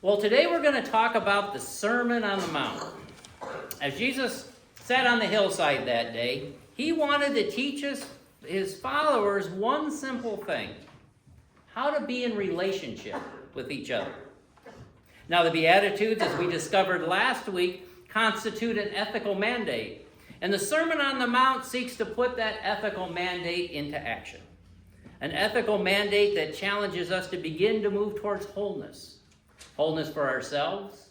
Well, today we're going to talk about the Sermon on the Mount. As Jesus sat on the hillside that day, he wanted to teach his followers one simple thing: how to be in relationship with each other. Now, the Beatitudes, as we discovered last week, constitute an ethical mandate. And the Sermon on the Mount seeks to put that ethical mandate into action. An ethical mandate that challenges us to begin to move towards wholeness. Wholeness for ourselves,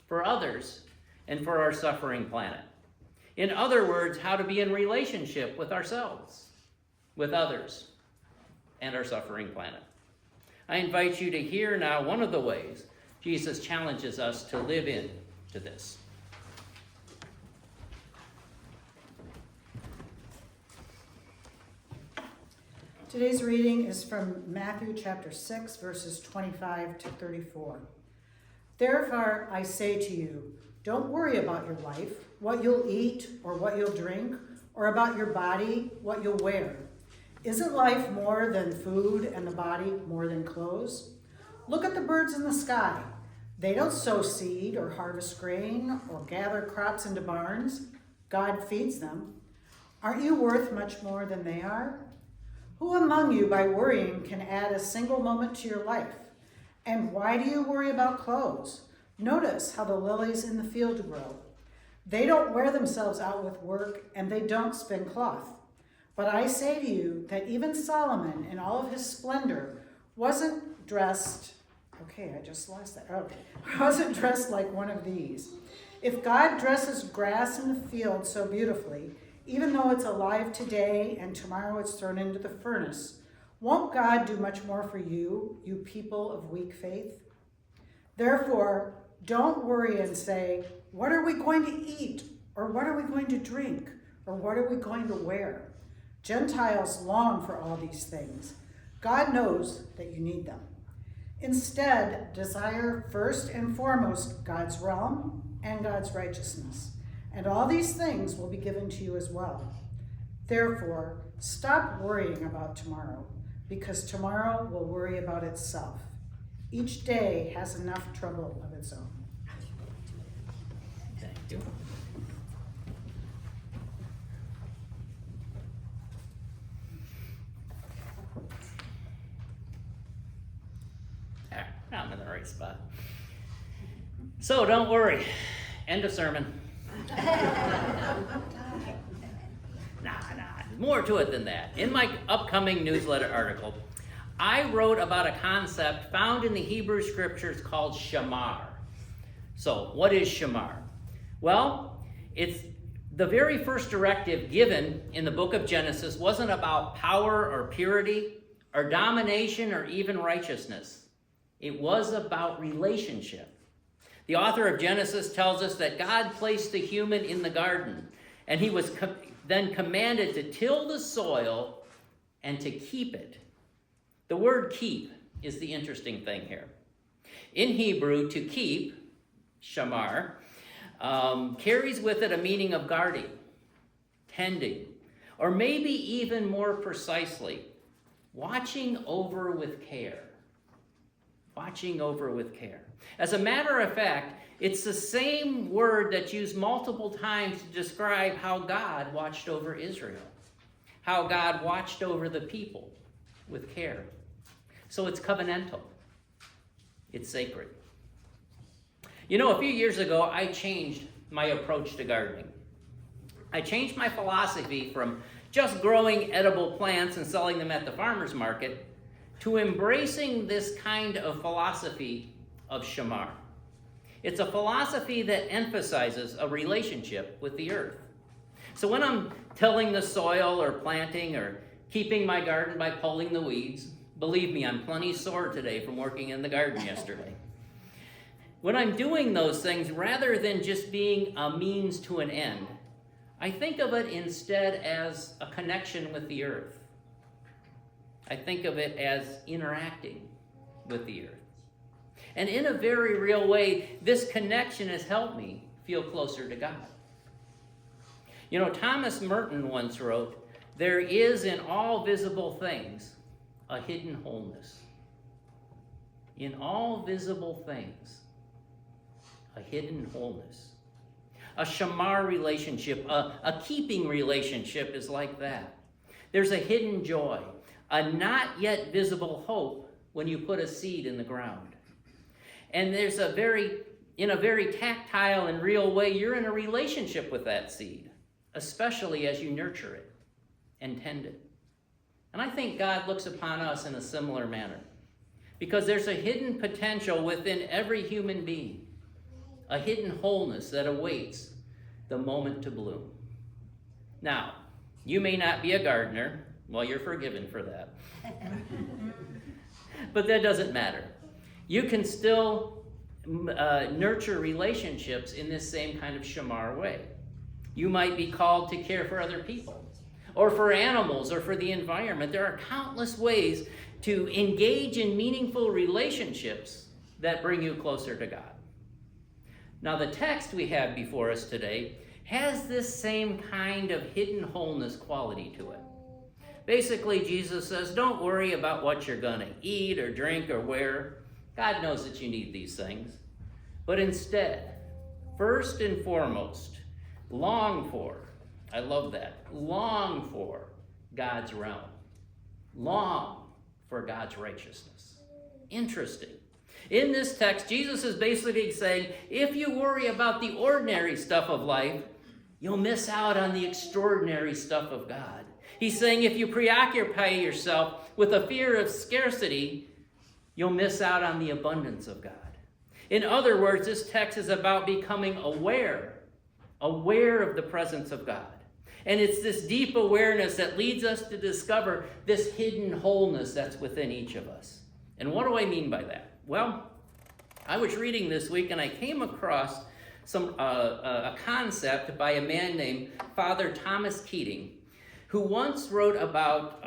for others, and for our suffering planet. In other words, how to be in relationship with ourselves, with others, and our suffering planet. I invite you to hear now one of the ways Jesus challenges us to live into this. Today's reading is from Matthew chapter 6, verses 25 to 34. Therefore, I say to you, don't worry about your life, what you'll eat or what you'll drink, or about your body, what you'll wear. Isn't life more than food and the body more than clothes? Look at the birds in the sky. They don't sow seed or harvest grain or gather crops into barns. God feeds them. Aren't you worth much more than they are? Who among you, by worrying, can add a single moment to your life? And why do you worry about clothes? Notice how the lilies in the field grow. They don't wear themselves out with work, and they don't spin cloth. But I say to you that even Solomon, in all of his splendor, wasn't dressed like one of these. If God dresses grass in the field so beautifully, even though it's alive today and tomorrow it's thrown into the furnace, won't God do much more for you, you people of weak faith? Therefore, don't worry and say, what are we going to eat? Or what are we going to drink? Or what are we going to wear? Gentiles long for all these things. God knows that you need them. Instead, desire first and foremost God's realm and God's righteousness, and all these things will be given to you as well. Therefore, stop worrying about tomorrow, because tomorrow will worry about itself. Each day has enough trouble of its own. Thank you. I'm in the right spot. So don't worry. End of sermon. Nah, more to it than that. In my upcoming newsletter article, I wrote about a concept found in the Hebrew scriptures called shamar. So, what is shamar? Well, it's the very first directive given in the book of Genesis wasn't about power or purity or domination or even righteousness. It was about relationship. The author of Genesis tells us that God placed the human in the garden, and he was then commanded to till the soil and to keep it. The word keep is the interesting thing here. In Hebrew, to keep, shamar, carries with it a meaning of guarding, tending, or maybe even more precisely, watching over with care. Watching over with care. As a matter of fact, it's the same word that's used multiple times to describe how God watched over Israel, how God watched over the people with care. So it's covenantal. It's sacred. You know, a few years ago, I changed my approach to gardening. I changed my philosophy from just growing edible plants and selling them at the farmer's market to embracing this kind of philosophy of shamar. It's a philosophy that emphasizes a relationship with the earth. So when I'm tilling the soil or planting or keeping my garden by pulling the weeds, believe me, I'm plenty sore today from working in the garden yesterday. When I'm doing those things, rather than just being a means to an end, I think of it instead as a connection with the earth. I think of it as interacting with the earth. And in a very real way, this connection has helped me feel closer to God. You know, Thomas Merton once wrote, "There is in all visible things a hidden wholeness." In all visible things, a hidden wholeness. A shamar relationship, a keeping relationship is like that. There's a hidden joy, a not yet visible hope when you put a seed in the ground. And there's in a very tactile and real way, you're in a relationship with that seed, especially as you nurture it and tend it. And I think God looks upon us in a similar manner, because there's a hidden potential within every human being, a hidden wholeness that awaits the moment to bloom. Now, you may not be a gardener. Well, you're forgiven for that. But that doesn't matter. You can still nurture relationships in this same kind of shamar way. You might be called to care for other people, or for animals, or for the environment. There are countless ways to engage in meaningful relationships that bring you closer to God. Now, the text we have before us today has this same kind of hidden wholeness quality to it. Basically, Jesus says, don't worry about what you're going to eat or drink or wear. God knows that you need these things. But instead, first and foremost, long for, I love that, long for God's realm. Long for God's righteousness. Interesting. In this text, Jesus is basically saying, if you worry about the ordinary stuff of life, you'll miss out on the extraordinary stuff of God. He's saying if you preoccupy yourself with a fear of scarcity, you'll miss out on the abundance of God. In other words, this text is about becoming aware of the presence of God. And it's this deep awareness that leads us to discover this hidden wholeness that's within each of us. And what do I mean by that? Well, I was reading this week and I came across a concept by a man named Father Thomas Keating, who once wrote about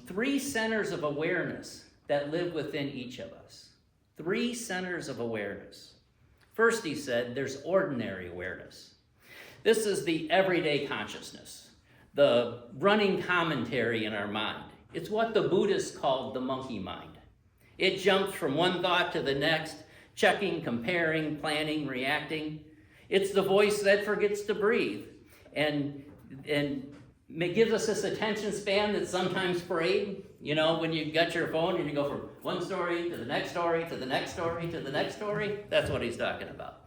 3 centers of awareness that live within each of us. 3 centers of awareness. First, he said, there's ordinary awareness. This is the everyday consciousness, the running commentary in our mind. It's what the Buddhists called the monkey mind. It jumps from one thought to the next, checking, comparing, planning, reacting. It's the voice that forgets to breathe and gives us this attention span that's sometimes frayed. You know, when you got your phone and you go from one story to the next story, to the next story, to the next story. That's what he's talking about.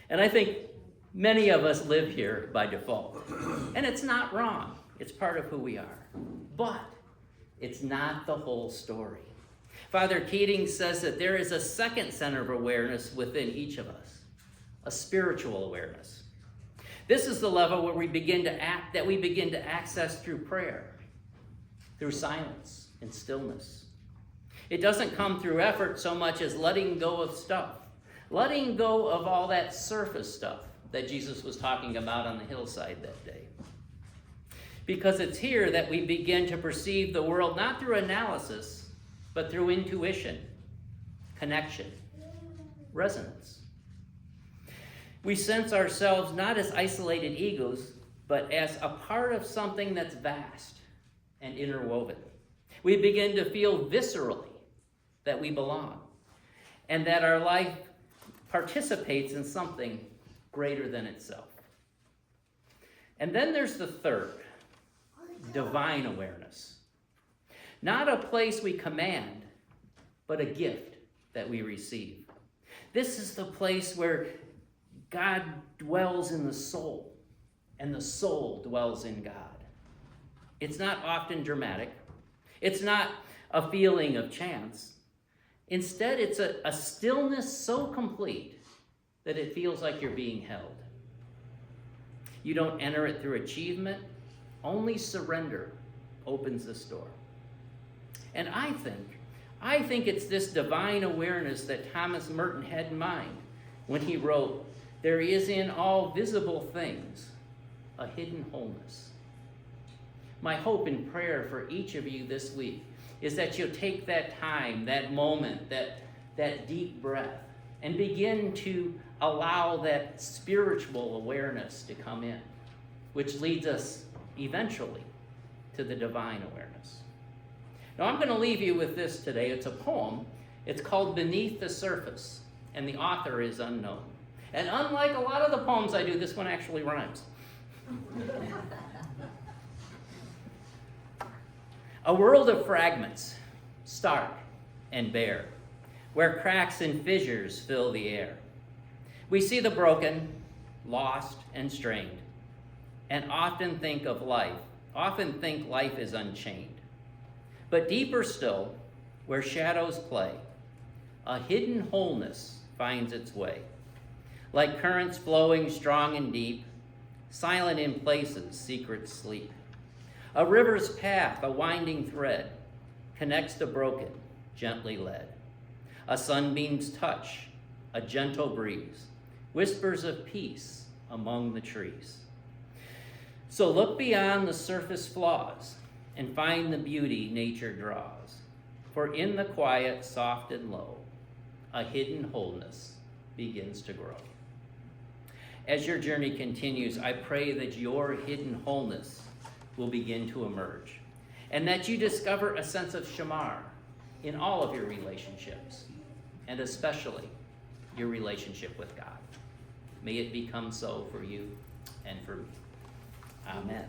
And I think many of us live here by default. And it's not wrong. It's part of who we are. But it's not the whole story. Father Keating says that there is a second center of awareness within each of us, a spiritual awareness. This is the level where we begin to access through prayer, through silence and stillness. It doesn't come through effort so much as letting go of stuff, letting go of all that surface stuff that Jesus was talking about on the hillside that day. Because it's here that we begin to perceive the world not through analysis, but through intuition, connection, resonance. We sense ourselves not as isolated egos, but as a part of something that's vast and interwoven. We begin to feel viscerally that we belong and that our life participates in something greater than itself. And then there's the third, divine awareness. Not a place we command, but a gift that we receive. This is the place where God dwells in the soul, and the soul dwells in God. It's not often dramatic. It's not a feeling of chance. Instead, it's a stillness so complete that it feels like you're being held. You don't enter it through achievement. Only surrender opens this door. And I think it's this divine awareness that Thomas Merton had in mind when he wrote, "There is in all visible things a hidden wholeness." My hope and prayer for each of you this week is that you'll take that time, that moment, that deep breath, and begin to allow that spiritual awareness to come in, which leads us eventually to the divine awareness. Now, I'm going to leave you with this today. It's a poem. It's called Beneath the Surface, and the author is unknown. And unlike a lot of the poems I do, this one actually rhymes. A world of fragments, stark and bare, where cracks and fissures fill the air. We see the broken, lost, and strained, and often think life is unchained. But deeper still, where shadows play, a hidden wholeness finds its way. Like currents flowing strong and deep, silent in places secrets sleep. A river's path, a winding thread, connects the broken, gently led. A sunbeam's touch, a gentle breeze, whispers of peace among the trees. So look beyond the surface flaws and find the beauty nature draws. For in the quiet, soft and low, a hidden wholeness begins to grow. As your journey continues, I pray that your hidden wholeness will begin to emerge, and that you discover a sense of shamar in all of your relationships, and especially your relationship with God. May it become so for you and for me. Amen.